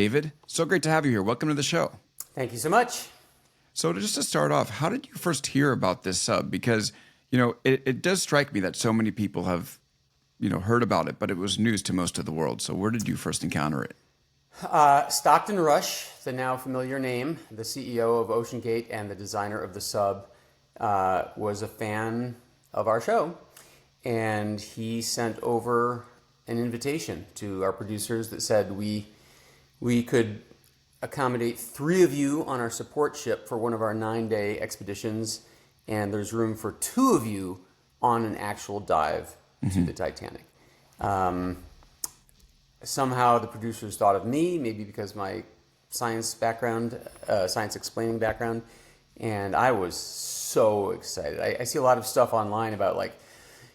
David, so great to have you here. Welcome to the show. Thank you so much. So just to start off, how did you first hear about this sub? Because, it does strike me that so many people have, heard about it, but it was news to most of the world. So where did you first encounter it? Stockton Rush, the now familiar name, the CEO of OceanGate and the designer of the sub, was a fan of our show. And he sent over an invitation to our producers that said we could accommodate 3 of you on our support ship for one of our 9-day expeditions, and there's room for 2 of you on an actual dive to the Titanic. Somehow the producers thought of me, maybe because my science background, science explaining background, and I was so excited. I see a lot of stuff online about like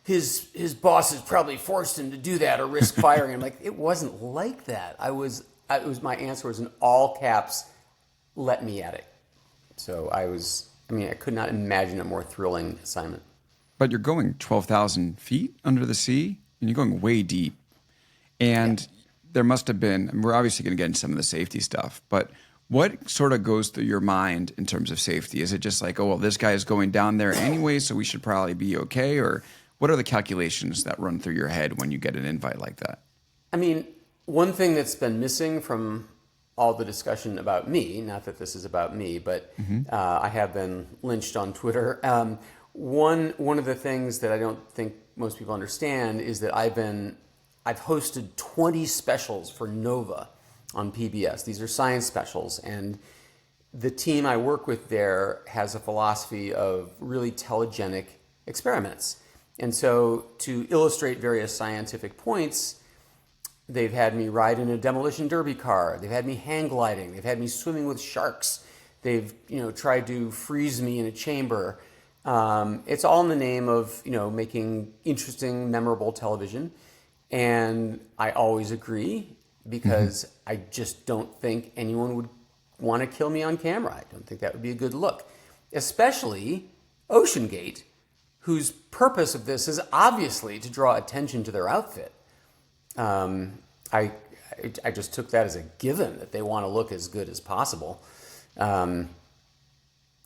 his bosses probably forced him to do that or risk firing him. Like, it wasn't like that. My answer was in all caps, let me at it. So I could not imagine a more thrilling assignment. But you're going 12,000 feet under the sea, and you're going way deep. And there must have been, and we're obviously going to get into some of the safety stuff, but what sort of goes through your mind in terms of safety? Is it just like, oh, well, this guy is going down there anyway, so we should probably be okay? Or what are the calculations that run through your head when you get an invite like that? I mean, one thing that's been missing from all the discussion about me, not that this is about me, but I have been lynched on Twitter. One of the things that I don't think most people understand is that I've hosted 20 specials for Nova on PBS. These are science specials, and the team I work with there has a philosophy of really telegenic experiments. And so to illustrate various scientific points, they've had me ride in a demolition derby car. They've had me hang gliding. They've had me swimming with sharks. They've tried to freeze me in a chamber. It's all in the name of making interesting, memorable television. And I always agree because I just don't think anyone would want to kill me on camera. I don't think that would be a good look, especially OceanGate, whose purpose of this is obviously to draw attention to their outfit. I just took that as a given that they want to look as good as possible. As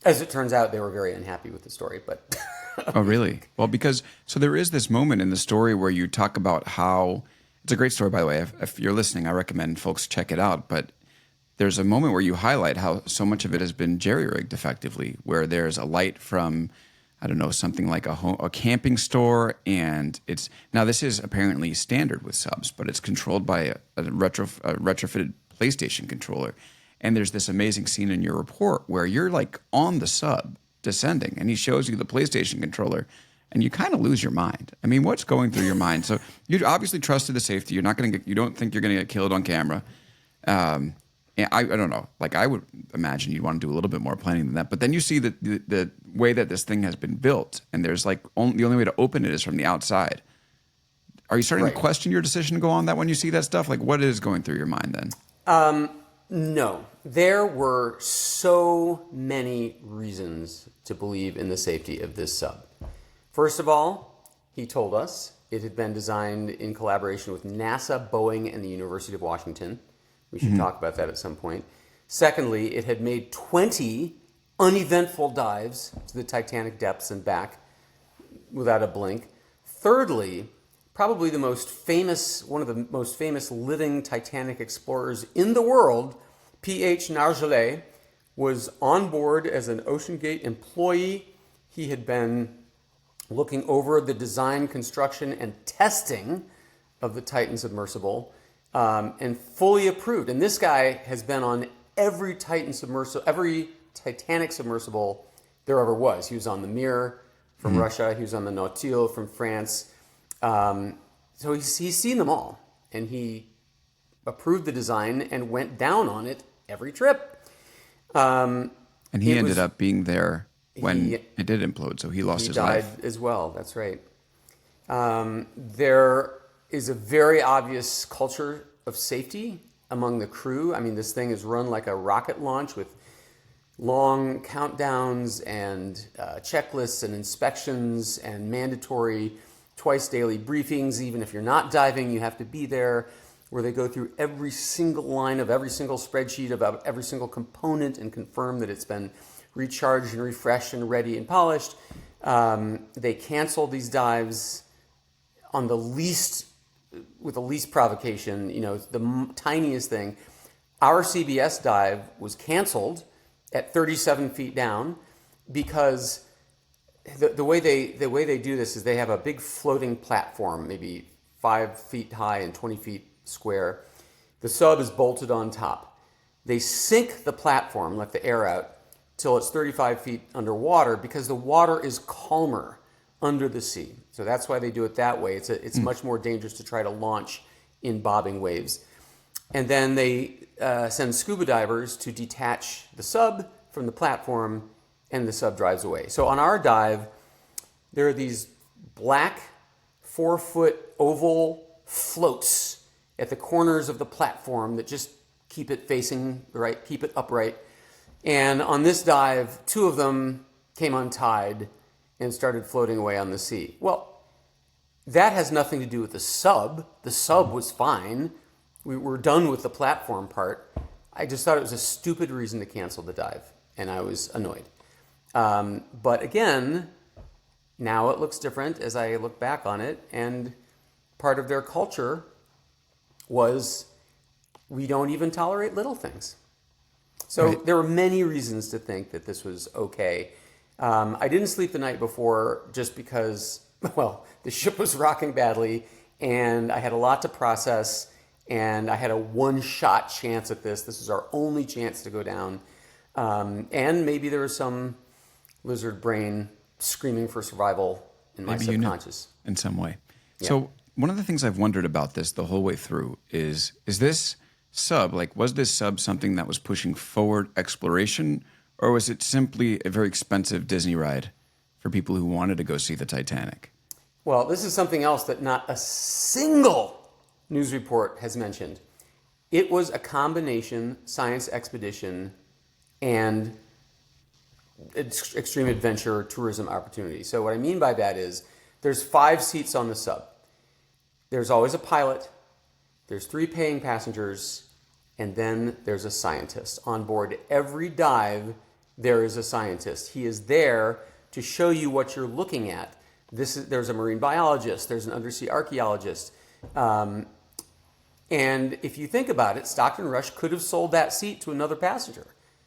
it turns out, they were very unhappy with the story, but... Oh, really? Well, so there is this moment in the story where you talk about how, it's a great story, by the way. If you're listening, I recommend folks check it out. But there's a moment where you highlight how so much of it has been jerry-rigged effectively, where there's a light from, I don't know, something like a camping store. And now this is apparently standard with subs, but it's controlled by a retrofitted PlayStation controller. And there's this amazing scene in your report where you're like on the sub descending, and he shows you the PlayStation controller, and you kind of lose your mind. I mean, what's going through your mind? So you obviously trusted the safety. You don't think you're going to get killed on camera. And I don't know. Like, I would imagine you'd want to do a little bit more planning than that. But then you see the way that this thing has been built, and there's like the only way to open it is from the outside. Are you starting to question your decision to go on that when you see that stuff? Like, what is going through your mind then? No. There were so many reasons to believe in the safety of this sub. First of all, he told us it had been designed in collaboration with NASA, Boeing, and the University of Washington. We should talk about that at some point. Secondly, it had made 20 uneventful dives to the Titanic depths and back without a blink. Thirdly, probably one of the most famous living Titanic explorers in the world, P.H. Nargeolet, was on board as an OceanGate employee. He had been looking over the design, construction, and testing of the Titan submersible, and fully approved. And this guy has been on every Titanic submersible there ever was. He was on the Mir from Russia. He was on the Nautil from France. So he's seen them all, and he approved the design and went down on it every trip. And he ended up being there when it did implode, so he lost his life. He died as well, that's right. There is a very obvious culture of safety among the crew. I mean, this thing is run like a rocket launch with long countdowns and checklists and inspections and mandatory twice daily briefings. Even if you're not diving, you have to be there. where they go through every single line of every single spreadsheet about every single component and confirm that it's been recharged and refreshed and ready and polished. They cancel these dives on with the least provocation, the tiniest thing. Our CBS dive was canceled at 37 feet down because the way they do this is they have a big floating platform, maybe 5 feet high and 20 feet square. The sub is bolted on top. They sink the platform, let the air out, till it's 35 feet underwater because the water is calmer under the sea. So that's why they do it that way. It's much more dangerous to try to launch in bobbing waves. And then they send scuba divers to detach the sub from the platform, and the sub drives away. So on our dive, there are these black 4-foot oval floats at the corners of the platform that just keep it facing right, keep it upright. And on this dive, 2 of them came untied and started floating away on the sea. Well, that has nothing to do with the sub. The sub was fine. We were done with the platform part. I just thought it was a stupid reason to cancel the dive, and I was annoyed. But again, now it looks different as I look back on it, and part of their culture was we don't even tolerate little things. So right. There were many reasons to think that this was okay. I didn't sleep the night before just because, well, the ship was rocking badly, and I had a lot to process, and I had a one-shot chance at this. This is our only chance to go down. And maybe there was some lizard brain screaming for survival in my subconscious. In some way. Yeah. So one of the things I've wondered about this the whole way through is this sub, was this sub something that was pushing forward exploration, or was it simply a very expensive Disney ride for people who wanted to go see the Titanic? Well, this is something else that not a single news report has mentioned. It was a combination science expedition and extreme adventure tourism opportunity. So what I mean by that is there's 5 seats on the sub. There's always a pilot, there's 3 paying passengers, and then there's a scientist. On board every dive, there is a scientist. He is there to show you what you're looking at. There's a marine biologist, there's an undersea archaeologist. And if you think about it, Stockton Rush could have sold that seat to another passenger.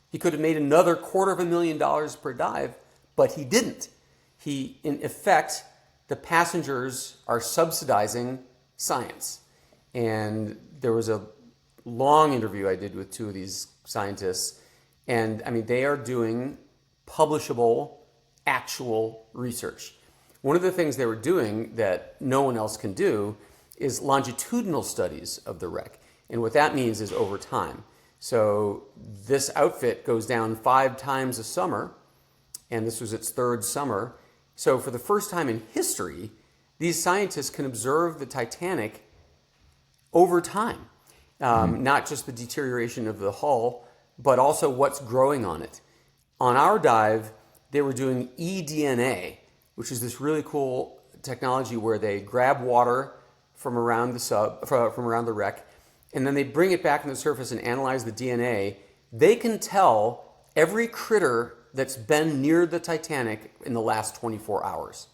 He could have made another $250,000 per dive, but he didn't. In effect, the passengers are subsidizing science. And there was a long interview I did with 2 of these scientists, and they are doing publishable, actual research. One of the things they were doing that no one else can do is longitudinal studies of the wreck. And what that means is over time. So this outfit goes down 5 times a summer, and this was its 3rd summer. So for the first time in history, these scientists can observe the Titanic over time. Not just the deterioration of the hull, but also what's growing on it. On our dive, they were doing eDNA, which is this really cool technology where they grab water from around the wreck, and then they bring it back on the surface and analyze the DNA. They can tell every critter that's been near the Titanic in the last 24 hours.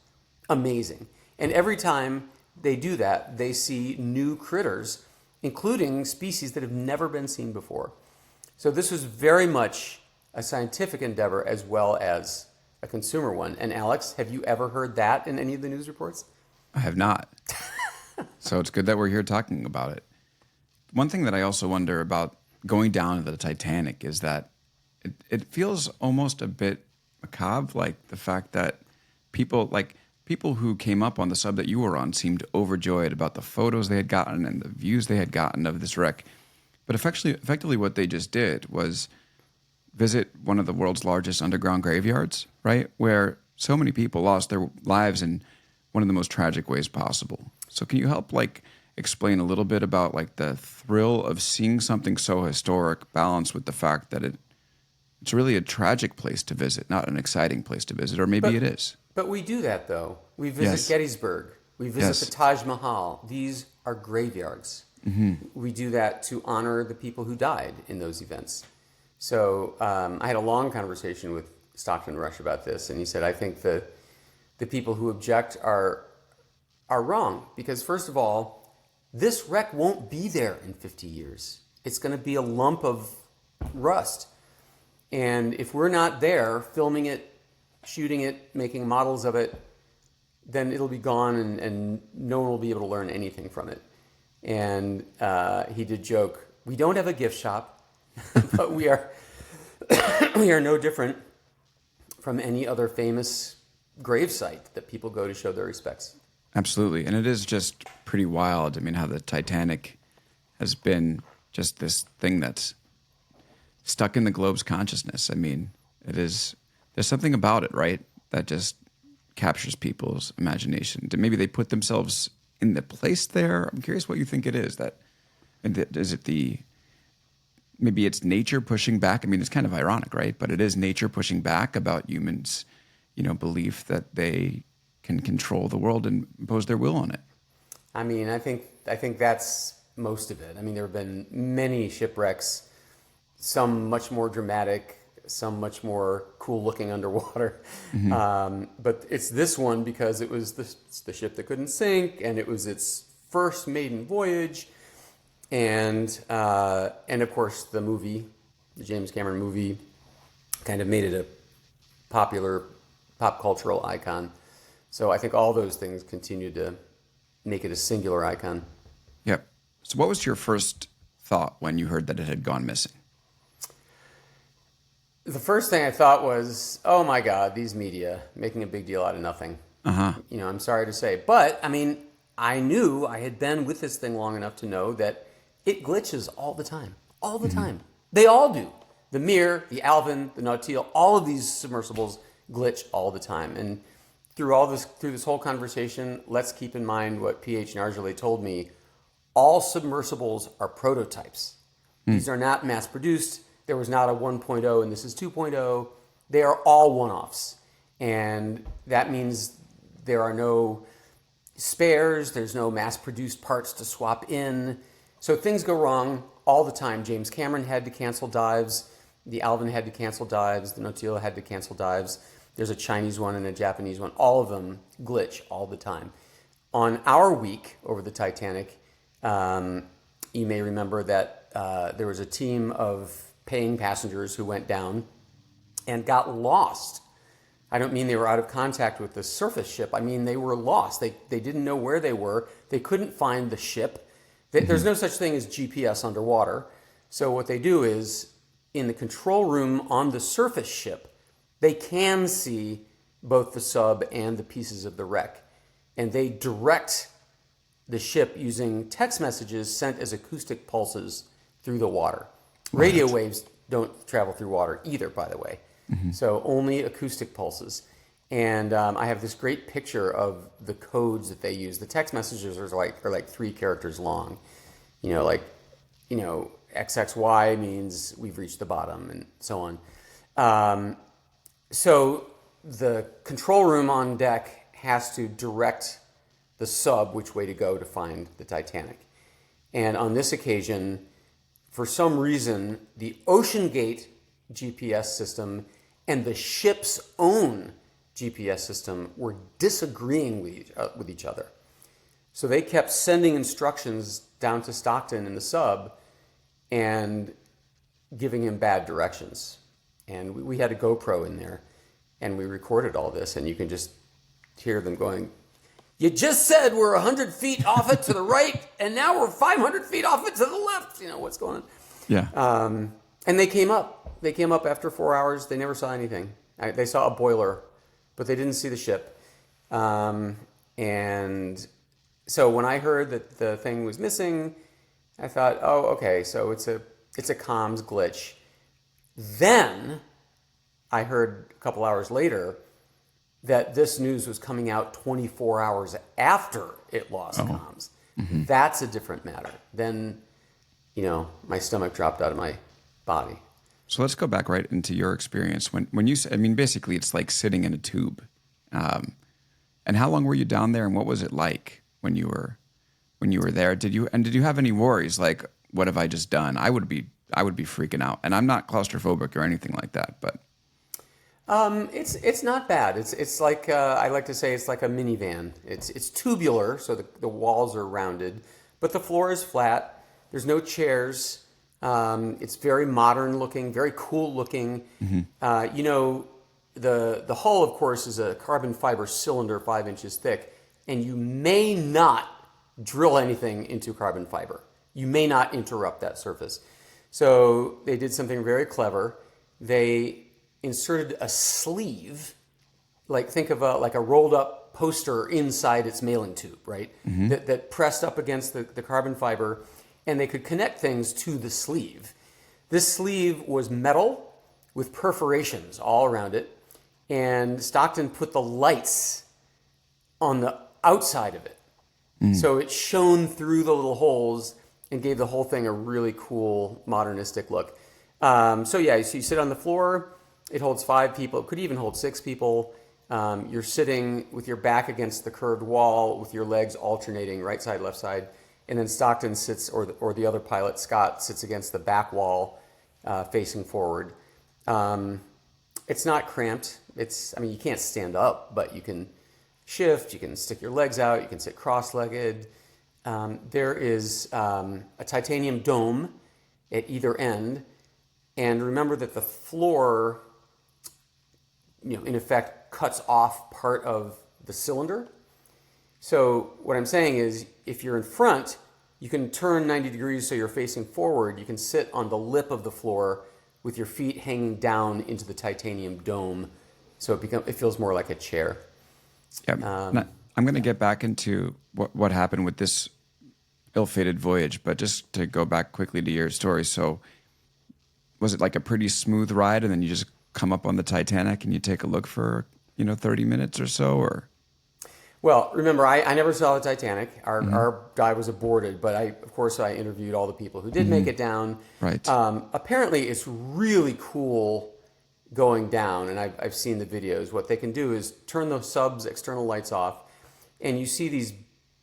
Amazing. And every time they do that, they see new critters, including species that have never been seen before. So this was very much a scientific endeavor as well as a consumer one. And Alex, have you ever heard that in any of the news reports? I have not. So it's good that we're here talking about it. One thing that I also wonder about going down to the Titanic is that it feels almost a bit macabre, like the fact that people who came up on the sub that you were on seemed overjoyed about the photos they had gotten and the views they had gotten of this wreck. But effectively what they just did was visit one of the world's largest underground graveyards, right? Where so many people lost their lives in one of the most tragic ways possible. So can you help explain a little bit about the thrill of seeing something so historic balanced with the fact that it's really a tragic place to visit, not an exciting place to visit, or maybe it is. But we do that, though. We visit Gettysburg. We visit the Taj Mahal. These are graveyards. We do that to honor the people who died in those events. So I had a long conversation with Stockton Rush about this, and he said, I think the people who object are wrong, because first of all, this wreck won't be there in 50 years. It's going to be a lump of rust. And if we're not there filming it, shooting it, making models of it, then it'll be gone, and no one will be able to learn anything from it. And he did joke, we don't have a gift shop, but we are no different from any other famous gravesite that people go to show their respects. Absolutely. And it is just pretty wild. I mean, how the Titanic has been just this thing that's stuck in the globe's consciousness. I mean, there's something about it, right, that just captures people's imagination. Maybe they put themselves in the place there. I'm curious what you think it is. Is it maybe it's nature pushing back? I mean, it's kind of ironic, right? But it is nature pushing back about humans, belief that they can control the world and impose their will on it. I mean, I think that's most of it. I mean, there have been many shipwrecks, some much more dramatic, some much more cool looking underwater. But it's this one because it was the ship that couldn't sink, and it was its first maiden voyage. And of course the James Cameron movie kind of made it a popular pop cultural icon. So I think all those things continue to make it a singular icon. Yep. So what was your first thought when you heard that it had gone missing? The first thing I thought was, oh my God, these media making a big deal out of nothing. I'm sorry to say. But, I mean, I knew I had been with this thing long enough to know that it glitches all the time. All the time. They all do. The Mir, the Alvin, the Nautil, all of these submersibles glitch all the time. And through this whole conversation, let's keep in mind what P.H. Nargile told me. All submersibles are prototypes. These are not mass-produced. There was not a 1.0 and this is 2.0. They are all one-offs. And that means there are no spares. There's no mass-produced parts to swap in. So things go wrong all the time. James Cameron had to cancel dives. The Alvin had to cancel dives. The Nautil had to cancel dives. There's a Chinese one and a Japanese one. All of them glitch all the time. On our week over the Titanic, you may remember that there was a team of paying passengers who went down and got lost. I don't mean they were out of contact with the surface ship. I mean they were lost. They didn't know where they were. They couldn't find the ship. There's no such thing as GPS underwater. So what they do is, in the control room on the surface ship, they can see both the sub and the pieces of the wreck. And they direct the ship using text messages sent as acoustic pulses through the water. Radio waves don't travel through water either, by the way. So only acoustic pulses. And I have this great picture of the codes that they use. The text messages are like 3 characters long. XXY means we've reached the bottom, and so on. So the control room on deck has to direct the sub which way to go to find the Titanic. And on this occasion, for some reason, the OceanGate GPS system and the ship's own GPS system were disagreeing with each other. So they kept sending instructions down to Stockton in the sub and giving him bad directions. And we had a GoPro in there, and we recorded all this, and you can just hear them going, "You just said we're 100 feet off it to the right, and now we're 500 feet off it to the left." What's going on? Yeah. And they came up. They came up after 4 hours. They never saw anything. They saw a boiler, but they didn't see the ship. And so when I heard that the thing was missing, I thought, oh, okay, so it's a comms glitch. Then I heard a couple hours later that this news was coming out 24 hours after it lost comms. That's a different matter. Then, my stomach dropped out of my body. So let's go back right into your experience. When you said, I mean, basically it's like sitting in a tube. And how long were you down there, and what was it like when you were when you were there. Did you have any worries? Like, what have I just done? I would be freaking out. And I'm not claustrophobic or anything like that, but It's not bad. It's like I like to say it's like a minivan. It's tubular, so the walls are rounded, but the floor is flat. There's no chairs. It's very modern looking, very cool looking. You know, the hull, of course, is a carbon fiber cylinder 5 inches thick, and you may not drill anything into carbon fiber. You may not interrupt that surface. So they did something very clever. They inserted a sleeve, like think of like a rolled up poster inside its mailing tube, right? That pressed up against the carbon fiber, and they could connect things to the sleeve. This sleeve was metal with perforations all around it, and Stockton put the lights on the outside of it. So it shone through the little holes and gave the whole thing a really cool modernistic look. So you sit on the floor. It holds 5 people. It could even hold 6 people. You're sitting with your back against the curved wall with your legs alternating right side, left side. And then Stockton sits, or the other pilot, Scott, sits against the back wall facing forward. It's not cramped. You can't stand up, but you can shift. You can stick your legs out. You can sit cross-legged. There is a titanium dome at either end. And remember that the floor, in effect, cuts off part of the cylinder. So what I'm saying is, if you're in front, you can turn 90 degrees so you're facing forward. You can sit on the lip of the floor with your feet hanging down into the titanium dome, so it feels more like a chair. Yeah, I'm going to get back into what happened with this ill-fated voyage, but just to go back quickly to your story. So was it like a pretty smooth ride, and then you just come up on the Titanic and you take a look for 30 minutes or so, or? Well, remember, I never saw the Titanic. Our guy was aborted, but of course I interviewed all the people who did make it down. Right. Apparently, it's really cool going down, and I've seen the videos. What they can do is turn the sub's external lights off, and you see these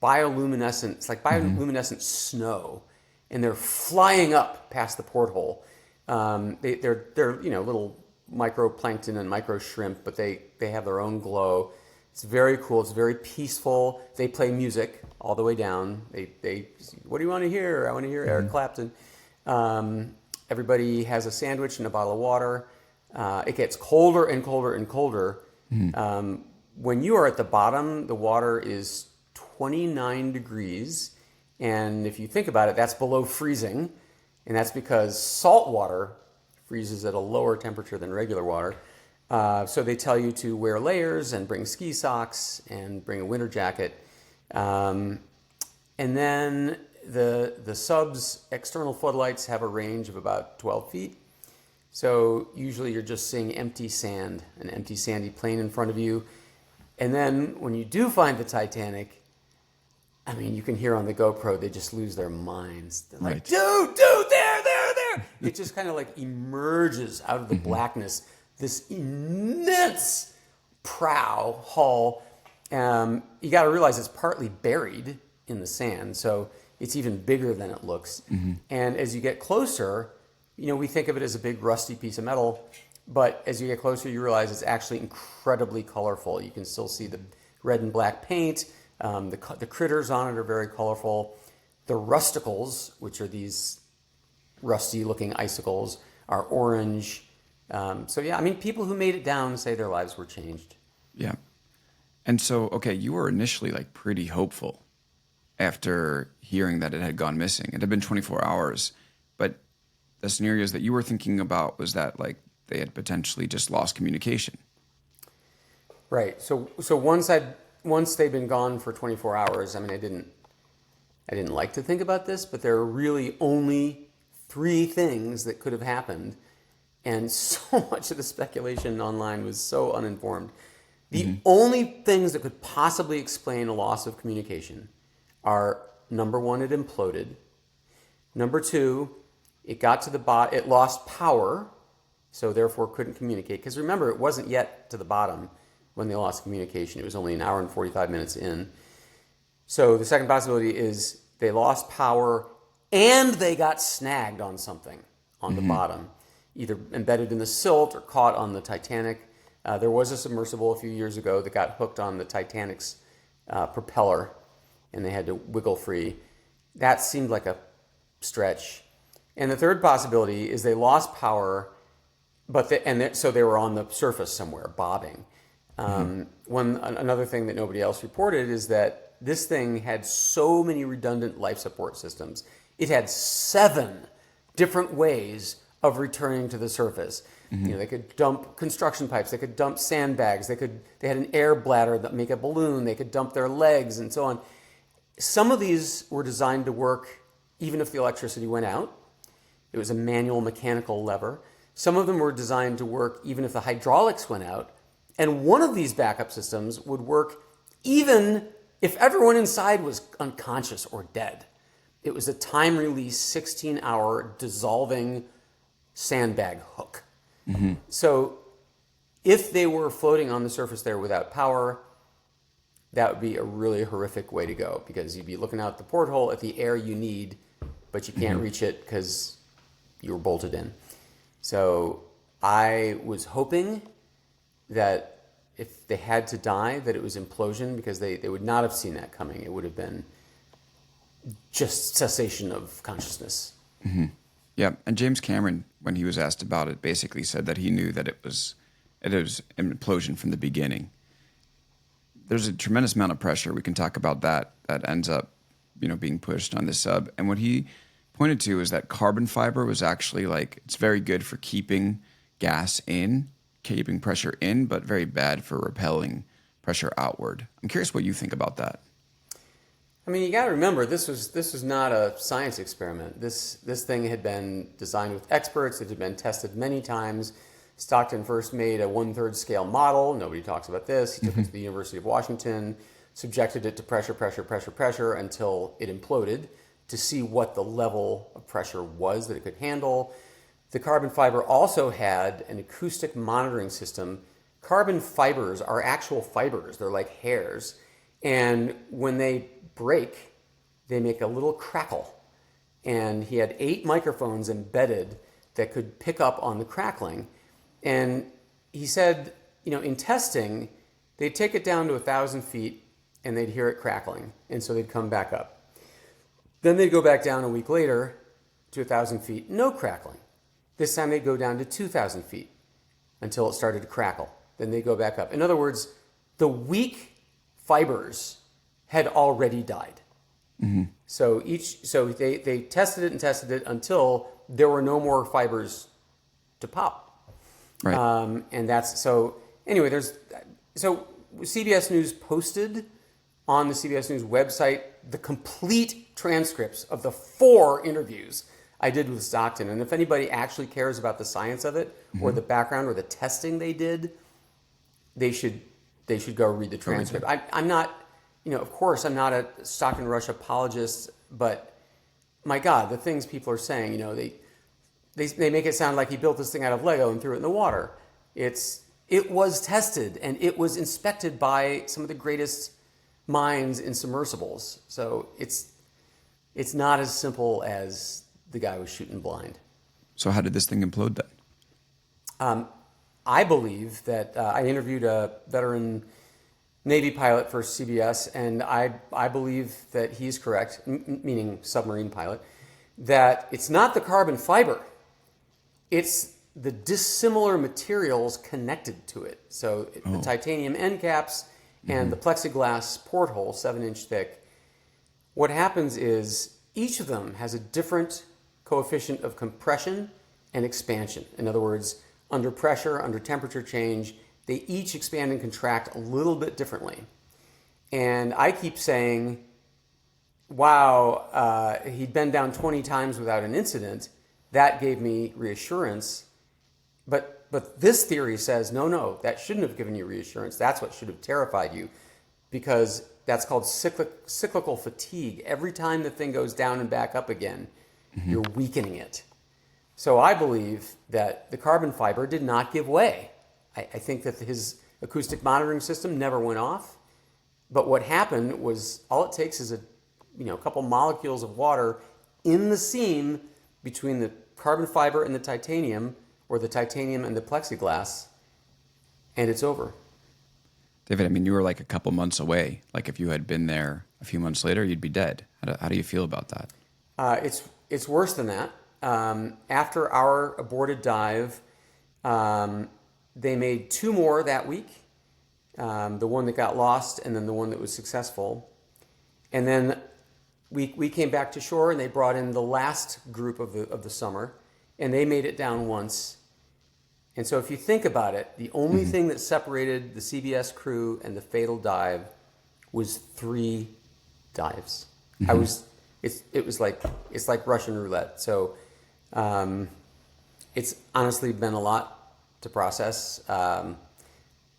bioluminescent snow, and they're flying up past the porthole. They're little microplankton and micro shrimp, but they have their own glow. It's very cool. It's very peaceful. They play music all the way down. They what do you want to hear? I want to hear Eric Clapton. Everybody has a sandwich and a bottle of water. It gets colder and colder and colder. When you are at the bottom, the water is 29 degrees. And if you think about it, that's below freezing. And that's because salt water freezes at a lower temperature than regular water. So they tell you to wear layers and bring ski socks and bring a winter jacket. And then the sub's external floodlights have a range of about 12 feet. So usually you're just seeing empty sand, an empty sandy plain in front of you. And then when you do find the Titanic, you can hear on the GoPro, they just lose their minds. They're like, dude, there. It just kind of like emerges out of the blackness, this immense prow hull. You got to realize it's partly buried in the sand, so it's even bigger than it looks. And as you get closer, we think of it as a big rusty piece of metal, but as you get closer, you realize it's actually incredibly colorful. You can still see the red and black paint. The critters on it are very colorful. The rusticles, which are these rusty-looking icicles, are orange. People who made it down say their lives were changed. Yeah. And so, okay, you were initially like pretty hopeful after hearing that it had gone missing. It had been 24 hours, but the scenarios that you were thinking about was that like they had potentially just lost communication. Right. So once they'd been gone for 24 hours, I didn't like to think about this, but there are really only 3 things that could have happened. And so much of the speculation online was so uninformed. The only things that could possibly explain a loss of communication are, number 1, it imploded. Number 2, it got to the bottom, it lost power, so therefore couldn't communicate. Because remember, it wasn't yet to the bottom when they lost communication. It was only an hour and 45 minutes in. So the second possibility is they lost power, and they got snagged on something on the bottom, either embedded in the silt or caught on the Titanic. There was a submersible a few years ago that got hooked on the Titanic's propeller, and they had to wiggle free. That seemed like a stretch. And the third possibility is they lost power, so they were on the surface somewhere, bobbing. Another thing that nobody else reported is that this thing had so many redundant life support systems. It had 7 different ways of returning to the surface. They could dump construction pipes, they could dump sandbags, they had an air bladder that make a balloon, they could dump their legs and so on. Some of these were designed to work even if the electricity went out. It was a manual mechanical lever. Some of them were designed to work even if the hydraulics went out. And one of these backup systems would work even if everyone inside was unconscious or dead. It was a time-release, 16-hour dissolving sandbag hook. So if they were floating on the surface there without power, that would be a really horrific way to go, because you'd be looking out the porthole at the air you need, but you can't reach it because you were bolted in. So I was hoping that if they had to die, that it was implosion, because they would not have seen that coming. It would have been just cessation of consciousness. Yeah, and James Cameron, when he was asked about it, basically said that he knew that it was an implosion from the beginning. There's a tremendous amount of pressure. We can talk about that ends up, being pushed on this sub. And what he pointed to is that carbon fiber was actually it's very good for keeping gas in, keeping pressure in, but very bad for repelling pressure outward. I'm curious what you think about that. I mean, you got to remember, this was not a science experiment. This thing had been designed with experts. It had been tested many times. Stockton first made a 1/3 scale model. Nobody talks about this. He took it to the University of Washington, subjected it to pressure until it imploded to see what the level of pressure was that it could handle. The carbon fiber also had an acoustic monitoring system. Carbon fibers are actual fibers. They're like hairs. And when they break, they make a little crackle. And he had 8 microphones embedded that could pick up on the crackling. And he said, in testing, they'd take it down to 1,000 feet and they'd hear it crackling. And so they'd come back up. Then they'd go back down a week later to 1,000 feet, no crackling. This time they'd go down to 2,000 feet until it started to crackle. Then they'd go back up. In other words, the weak fibers had already died. So they tested it until there were no more fibers to pop. Right. And that's so. Anyway, so CBS News posted on the CBS News website the complete transcripts of the 4 interviews I did with Stockton. And if anybody actually cares about the science of it or the background or the testing they did, they should go read the transcript. I'm not, of course, I'm not a Stockton Rush apologist, but my God, the things people are saying, they make it sound like he built this thing out of Lego and threw it in the water. It was tested and it was inspected by some of the greatest minds in submersibles. So it's not as simple as the guy was shooting blind. So how did this thing implode then? I believe that I interviewed a veteran Navy pilot for CBS, and I believe that he's correct, meaning submarine pilot, that it's not the carbon fiber. It's the dissimilar materials connected to it. So the titanium end caps and the plexiglass porthole, 7-inch thick. What happens is each of them has a different coefficient of compression and expansion. In other words, under pressure, under temperature change, they each expand and contract a little bit differently. And I keep saying, wow, he'd been down 20 times without an incident. That gave me reassurance. But this theory says, no, that shouldn't have given you reassurance. That's what should have terrified you, because that's called cyclical fatigue. Every time the thing goes down and back up again, you're weakening it. So I believe that the carbon fiber did not give way. I think that his acoustic monitoring system never went off. But what happened was all it takes is a a couple molecules of water in the seam between the carbon fiber and the titanium, or the titanium and the plexiglass, and it's over. David, I mean, you were like a couple months away. Like if you had been there a few months later, you'd be dead. How do you feel about that? It's worse than that. After our aborted dive, they made 2 more that week. The one that got lost, and then the one that was successful. And then we came back to shore, and they brought in the last group of the summer, and they made it down once. And so if you think about it, the only thing that separated the CBS crew and the fatal dive was 3 dives. It's like Russian roulette. So it's honestly been a lot to process.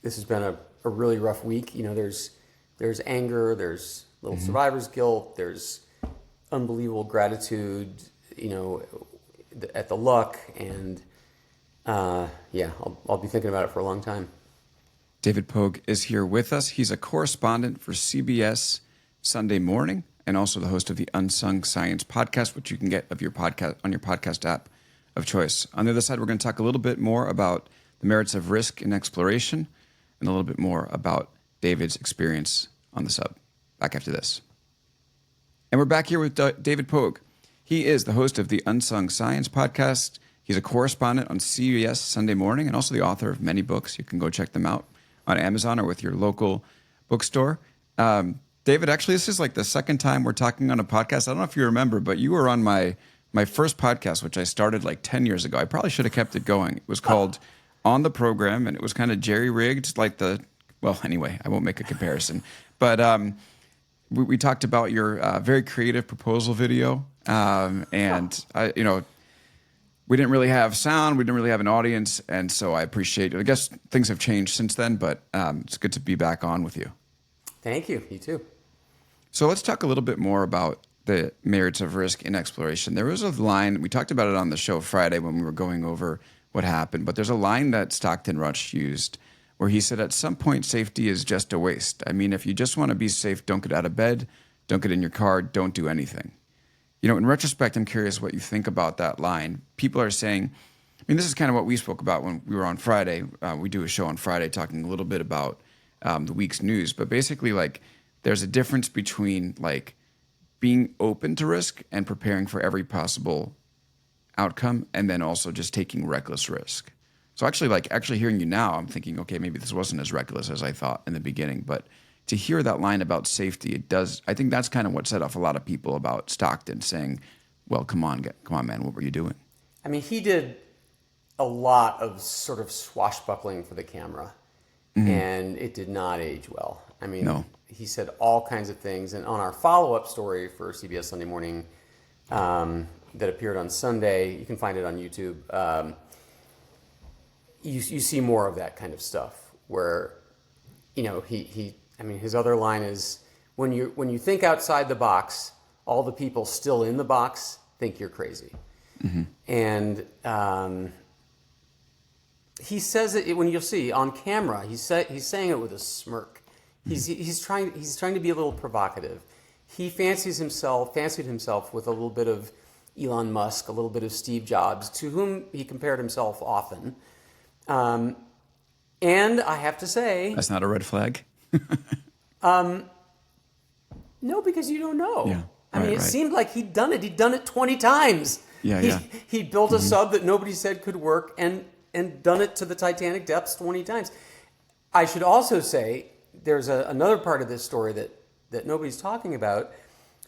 This has been a really rough week. There's anger, there's little survivor's guilt, there's unbelievable gratitude, at the luck, and I'll be thinking about it for a long time. David Pogue is here with us. He's a correspondent for CBS Sunday Morning, and also the host of the Unsung Science podcast, which you can get on your podcast app of choice. On the other side, we're going to talk a little bit more about the merits of risk in exploration, and a little bit more about David's experience on the sub. Back after this. And we're back here with David Pogue. He is the host of the Unsung Science podcast. He's a correspondent on CBS Sunday Morning, and also the author of many books. You can go check them out on Amazon or with your local bookstore. David, actually, this is like the second time we're talking on a podcast. I don't know if you remember, but you were on my first podcast, which I started like 10 years ago. I probably should have kept it going. It was called On the Program, and it was kind of jerry-rigged, anyway, I won't make a comparison. But we talked about your very creative proposal video, and we didn't really have sound, we didn't really have an audience, and so I appreciate it. I guess things have changed since then, but it's good to be back on with you. Thank you. You too. So let's talk a little bit more about the merits of risk in exploration. There was a line, we talked about it on the show Friday when we were going over what happened, but there's a line that Stockton Rush used where he said, at some point, safety is just a waste. I mean, if you just want to be safe, don't get out of bed, don't get in your car, don't do anything. In retrospect, I'm curious what you think about that line. People are saying, this is kind of what we spoke about when we were on Friday. We do a show on Friday talking a little bit about the week's news, but basically, there's a difference between, being open to risk and preparing for every possible outcome, and then also just taking reckless risk. So actually hearing you now, I'm thinking, okay, maybe this wasn't as reckless as I thought in the beginning, but to hear that line about safety, I think that's kind of what set off a lot of people about Stockton saying, well, come on, man, what were you doing? I mean, he did a lot of sort of swashbuckling for the camera, and it did not age well. I mean, no. He said all kinds of things, and on our follow-up story for CBS Sunday Morning that appeared on Sunday, you can find it on YouTube, you see more of that kind of stuff where, his other line is, when you think outside the box, all the people still in the box think you're crazy. And he says it when you'll see on camera. He's saying it with a smirk. He's trying to be a little provocative. He fancied himself with a little bit of Elon Musk, a little bit of Steve Jobs, to whom he compared himself often. And I have to say, that's not a red flag. No, because you don't know. Yeah, I mean, it seemed like he'd done it. He'd done it 20 times. He built a sub that nobody said could work and done it to the Titanic depths 20 times. I should also say there's another part of this story that nobody's talking about,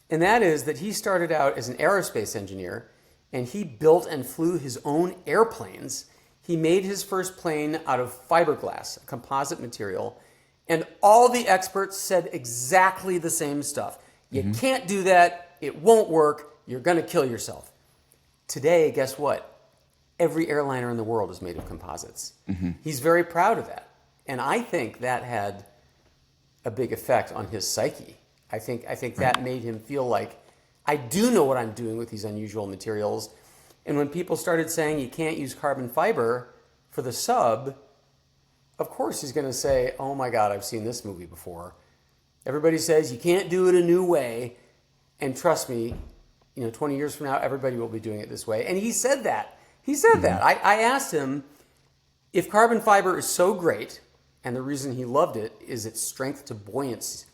and that is that he started out as an aerospace engineer, and he built and flew his own airplanes. He made his first plane out of fiberglass, a composite material, and all the experts said exactly the same stuff. You can't do that. It won't work. You're going to kill yourself. Today, guess what? Every airliner in the world is made of composites. He's very proud of that. And I think that had a big effect on his psyche. I think that made him feel like, I do know what I'm doing with these unusual materials. And when people started saying you can't use carbon fiber for the sub, of course he's going to say, oh my God, I've seen this movie before. Everybody says you can't do it a new way. And trust me, 20 years from now, everybody will be doing it this way. And he said that. He said that. I asked him if carbon fiber is so great, and the reason he loved it is its strength to buoyancy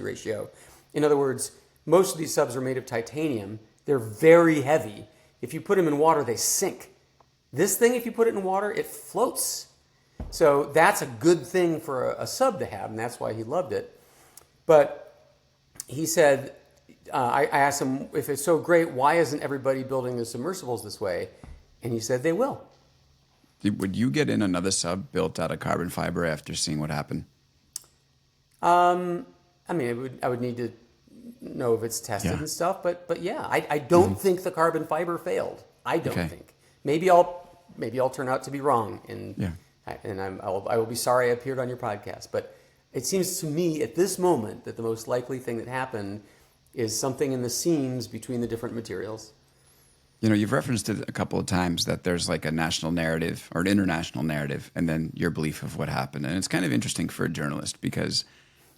ratio. In other words, most of these subs are made of titanium. They're very heavy. If you put them in water, they sink. This thing, if you put it in water, it floats. So that's a good thing for a sub to have, and that's why he loved it. But he said, I asked him, if it's so great, why isn't everybody building the submersibles this way? And he said they will. Would you get in another sub built out of carbon fiber after seeing what happened? I would need to know if it's tested and stuff, but yeah, I don't think the carbon fiber failed. I don't think. Maybe I'll turn out to be wrong, and I will be sorry I appeared on your podcast. But it seems to me at this moment that the most likely thing that happened is something in the seams between the different materials. You've referenced it a couple of times that there's like a national narrative or an international narrative, and then your belief of what happened. And it's kind of interesting for a journalist because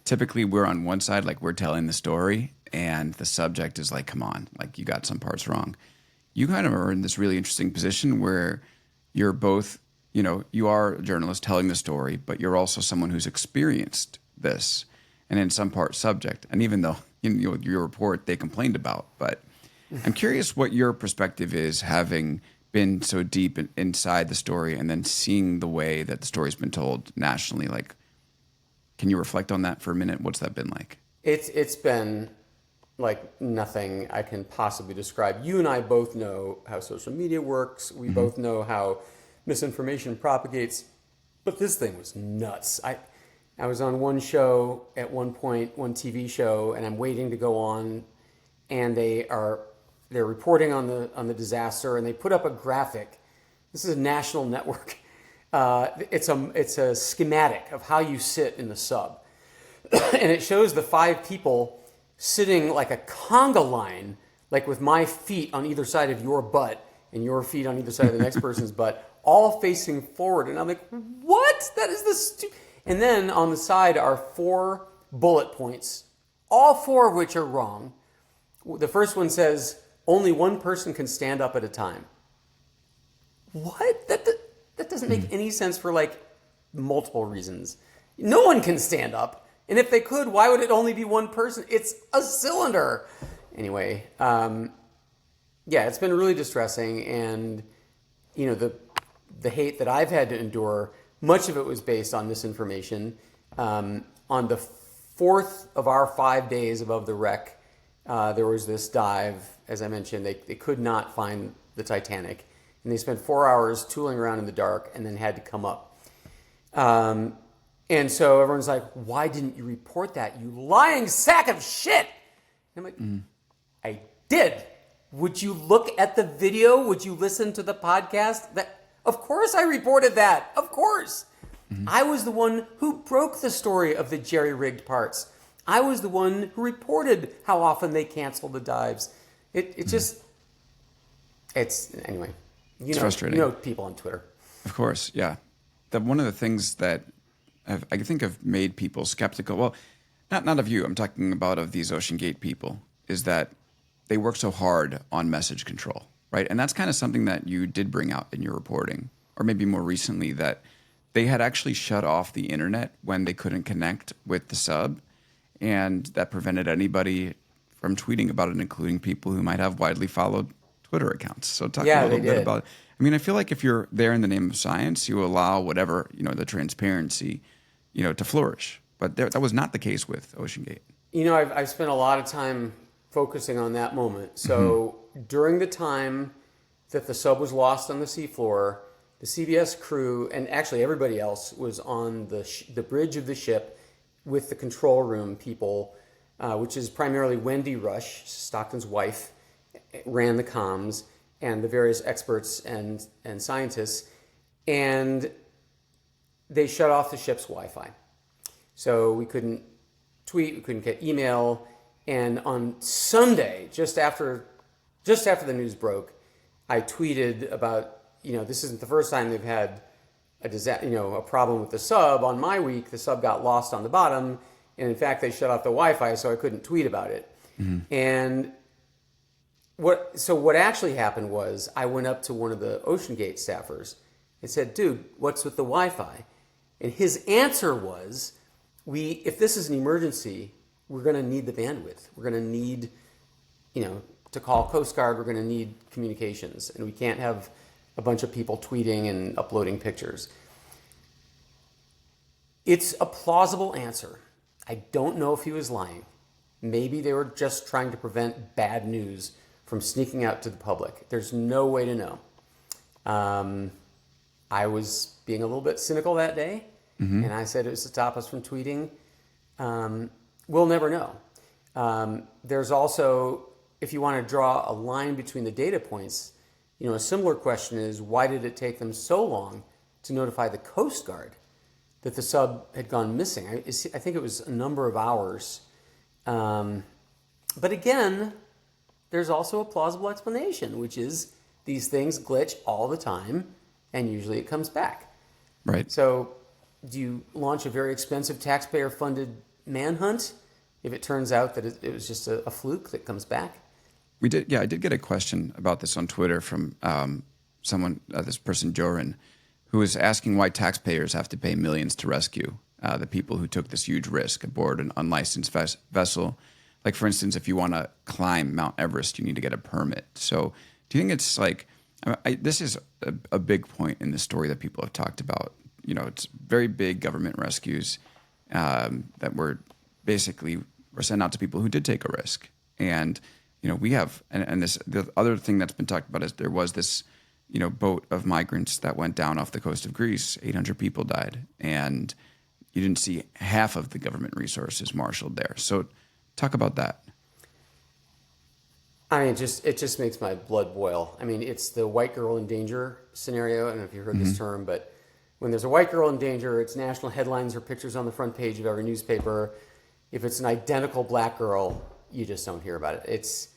typically we're on one side, like we're telling the story, and the subject is like, come on, like you got some parts wrong. You kind of are in this really interesting position where you're both, you are a journalist telling the story, but you're also someone who's experienced this and in some part subject. And even though your report they complained about, but I'm curious what your perspective is, having been so deep inside the story and then seeing the way that the story's been told nationally. Like, can you reflect on that for a minute? What's that been like? It's been like nothing I can possibly describe. You and I both know how social media works. We both know how misinformation propagates. But this thing was nuts. I was on one show at one point, one TV show, and I'm waiting to go on, and they're reporting on the disaster, and they put up a graphic. This is a national network. It's a schematic of how you sit in the sub, and it shows the 5 people sitting like a conga line, like with my feet on either side of your butt and your feet on either side of the next person's butt, all facing forward. And I'm like, what? That is the And then on the side are 4 bullet points, all 4 of which are wrong. The first one says, only one person can stand up at a time. What? That doesn't make any sense for like multiple reasons. No one can stand up. And if they could, why would it only be one person? It's a cylinder. Anyway, it's been really distressing. And, the hate that I've had to endure, much of it was based on misinformation. On the 4th of our 5 days above the wreck, there was this dive. As I mentioned, they could not find the Titanic. And they spent 4 hours tooling around in the dark and then had to come up. And so everyone's like, why didn't you report that, you lying sack of shit? And I'm like, I did. Would you look at the video? Would you listen to the podcast? Of course I reported that. Of course. I was the one who broke the story of the jerry-rigged parts. I was the one who reported how often they canceled the dives. It's anyway. It's frustrating. You know people on Twitter. Of course, yeah. One of the things that I think have made people skeptical, well, not of you, I'm talking about of these OceanGate people, is that they work so hard on message control, right? And that's kind of something that you did bring out in your reporting, or maybe more recently, that they had actually shut off the internet when they couldn't connect with the sub, and that prevented anybody from tweeting about it, including people who might have widely followed Twitter accounts. So talk a little bit about it. I mean, I feel like if you're there in the name of science, you allow whatever, the transparency, to flourish. But that was not the case with OceanGate. I've spent a lot of time focusing on that moment. So during the time that the sub was lost on the seafloor, the CBS crew, and actually everybody else, was on the bridge of the ship with the control room people, which is primarily Wendy Rush, Stockton's wife, ran the comms, and the various experts and scientists, and they shut off the ship's Wi-Fi. So we couldn't tweet, we couldn't get email, and on Sunday, just after the news broke, I tweeted about, this isn't the first time they've had a problem with the sub. On my week, the sub got lost on the bottom, and in fact, they shut off the Wi-Fi, so I couldn't tweet about it. And what actually happened was I went up to one of the OceanGate staffers and said, dude, what's with the Wi-Fi? And his answer was, if this is an emergency, we're going to need the bandwidth. We're going to need, to call Coast Guard, we're going to need communications. And we can't have a bunch of people tweeting and uploading pictures. It's a plausible answer. I don't know if he was lying. Maybe they were just trying to prevent bad news from sneaking out to the public. There's no way to know. I was being a little bit cynical that day, and I said it was to stop us from tweeting. We'll never know. There's also, if you want to draw a line between the data points, a similar question is, why did it take them so long to notify the Coast Guard that the sub had gone missing? I think it was a number of hours. But again, there's also a plausible explanation, which is these things glitch all the time, and usually it comes back. Right. So do you launch a very expensive taxpayer-funded manhunt if it turns out that it was just a fluke that comes back? I did get a question about this on Twitter from someone, this person, Joran, who was asking why taxpayers have to pay millions to rescue the people who took this huge risk aboard an unlicensed vessel. Like, for instance, if you want to climb Mount Everest, you need to get a permit. So do you think it's like, this is a big point in the story that people have talked about. It's very big government rescues that were sent out to people who did take a risk. And, we have, and this, the other thing that's been talked about is there was this, boat of migrants that went down off the coast of Greece. 800 people died. And you didn't see half of the government resources marshaled there. So talk about that. I mean, it just makes my blood boil. I mean, it's the white girl in danger scenario. I don't know if you heard this term, but when there's a white girl in danger, it's national headlines or pictures on the front page of every newspaper. If it's an identical black girl, you just don't hear about it.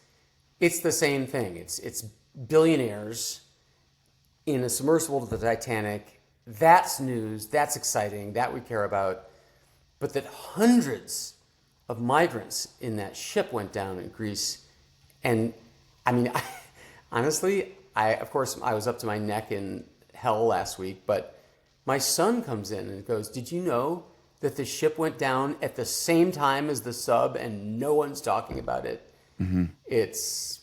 It's the same thing. It's billionaires in a submersible to the Titanic. That's news. That's exciting. That we care about. But that hundreds of migrants in that ship went down in Greece. And I mean, honestly, of course, I was up to my neck in hell last week, but my son comes in and goes, did you know that the ship went down at the same time as the sub and no one's talking about it? It's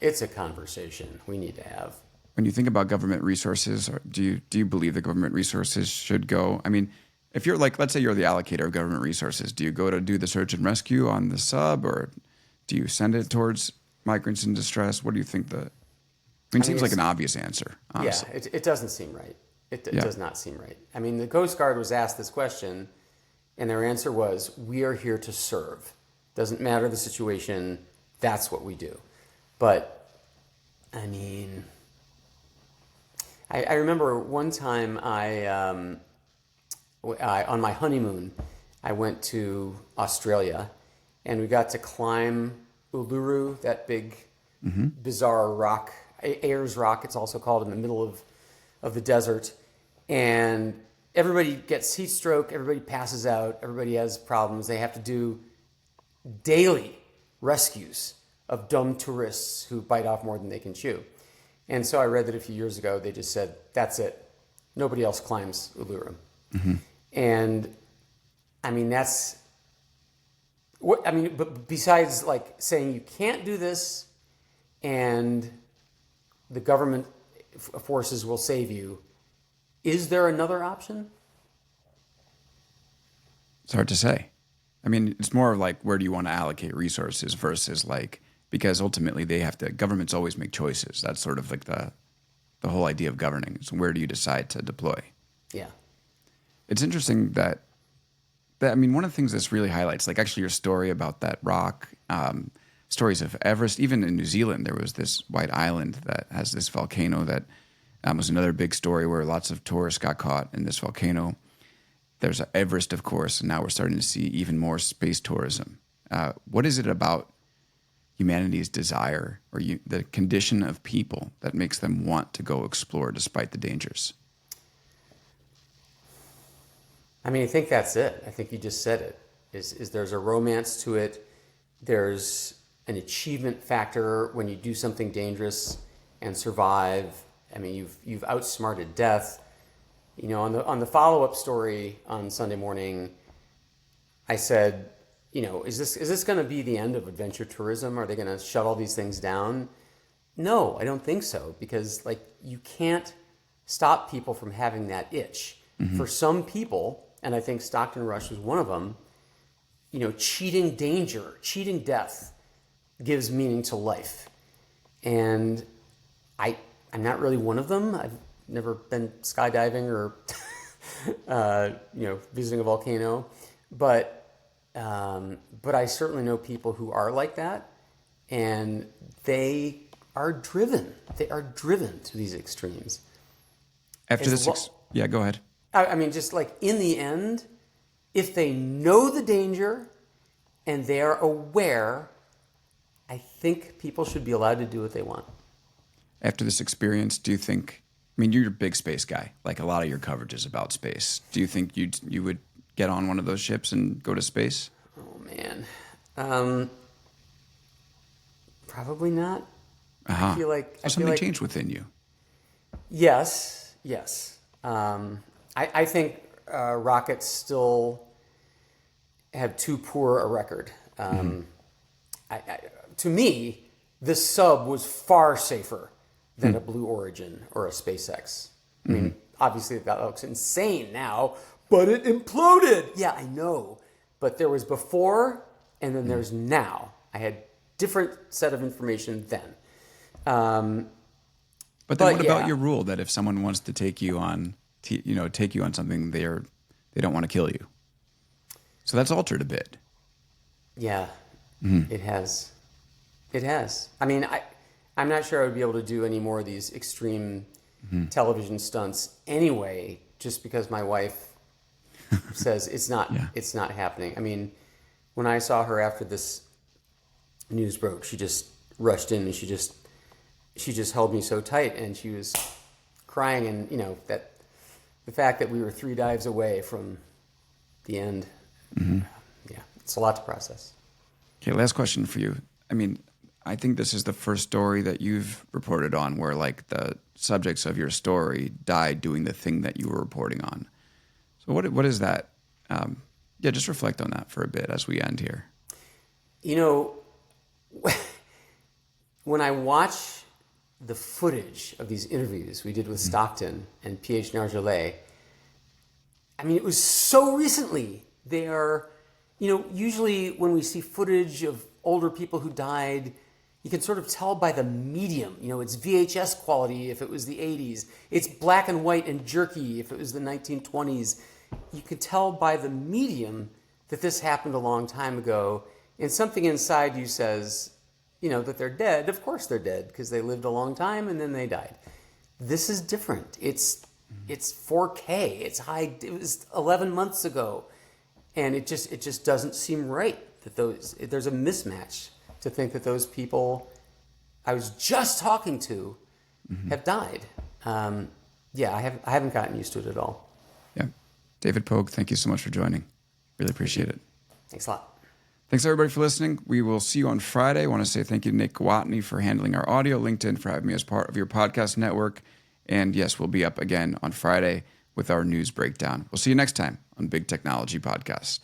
a conversation we need to have. When you think about government resources, do you believe that government resources should go? I mean, if you're like, let's say you're the allocator of government resources, do you go to do the search and rescue on the sub, or do you send it towards migrants in distress? What do you think it seems like an obvious answer, honestly. Yeah, it doesn't seem right. It does not seem right. I mean, the Coast Guard was asked this question, and their answer was, we are here to serve. Doesn't matter the situation, that's what we do. But, I mean, I remember one time I on my honeymoon, I went to Australia, and we got to climb Uluru, that big, bizarre rock, Ayers Rock, it's also called, in the middle of the desert. And everybody gets heat stroke, everybody passes out, everybody has problems. They have to do daily rescues of dumb tourists who bite off more than they can chew. And so I read that a few years ago, they just said, that's it. Nobody else climbs Uluru. And I mean, but besides like saying you can't do this and the government forces will save you, is there another option? It's hard to say. I mean, it's more like, where do you want to allocate resources versus like, because ultimately governments always make choices. That's sort of like the whole idea of governing. So where do you decide to deploy? Yeah. It's interesting that I mean, one of the things this really highlights, like actually your story about that rock, stories of Everest, even in New Zealand, there was this white island that has this volcano that was another big story where lots of tourists got caught in this volcano. There's Everest, of course, and now we're starting to see even more space tourism. What is it about humanity's desire or the condition of people that makes them want to go explore despite the dangers? I mean, I think that's it. I think you just said it. Is there's a romance to it. There's an achievement factor when you do something dangerous and survive. I mean, you've outsmarted death. You know, on the follow-up story on Sunday Morning, I said, you know, is this going to be the end of adventure tourism? Are they going to shut all these things down? No, I don't think so, because like you can't stop people from having that itch. For some people, and I think Stockton Rush was one of them, you know, cheating danger, cheating death gives meaning to life. And I'm not really one of them. I've never been skydiving or, you know, visiting a volcano, but I certainly know people who are like that, and they are driven. They are driven to these extremes. After yeah, go ahead. I mean, just like in the end, if they know the danger and they are aware, I think people should be allowed to do what they want. After this experience, do you think, I mean, you're a big space guy, like a lot of your coverage is about space. Do you think you would get on one of those ships and go to space? Oh, man. Probably not. Uh-huh. I feel like... So something changed within you. Yes. I think rockets still have too poor a record. To me, this sub was far safer than a Blue Origin or a SpaceX. I mean, obviously that looks insane now, but it imploded. Yeah, I know. But there was before, and then there's now. I had different set of information then. But then what about your rule that if someone wants to take you on, take you on something, they don't want to kill you? So that's altered a bit. Yeah, it has. It has. I mean, I'm not sure I would be able to do any more of these extreme television stunts anyway, just because my wife says it's not happening. I mean, when I saw her after this news broke, she just rushed in and she just held me so tight, and she was crying, and you know that the fact that we were 3 dives away from the end. Yeah, it's a lot to process. Okay, last question for you. I mean, I think this is the first story that you've reported on where like the subjects of your story died doing the thing that you were reporting on. So what is that? Just reflect on that for a bit as we end here. You know, when I watch the footage of these interviews we did with Stockton and P.H. Nargeolet, I mean, it was so recently. They are, you know, usually when we see footage of older people who died, you can sort of tell by the medium. You know, it's VHS quality if it was the 80s. It's black and white and jerky if it was the 1920s. You could tell by the medium that this happened a long time ago. And something inside you says, you know, that they're dead. Of course they're dead because they lived a long time and then they died. This is different. It's 4K. It's high. It was 11 months ago. And it just doesn't seem right that there's a mismatch to think that those people I was just talking to have died. I haven't gotten used to it at all. Yeah. David Pogue, thank you so much for joining. Really appreciate it. Thanks a lot. Thanks, everybody, for listening. We will see you on Friday. I want to say thank you to Nick Watney for handling our audio, LinkedIn for having me as part of your podcast network. And yes, we'll be up again on Friday with our news breakdown. We'll see you next time on Big Technology Podcast.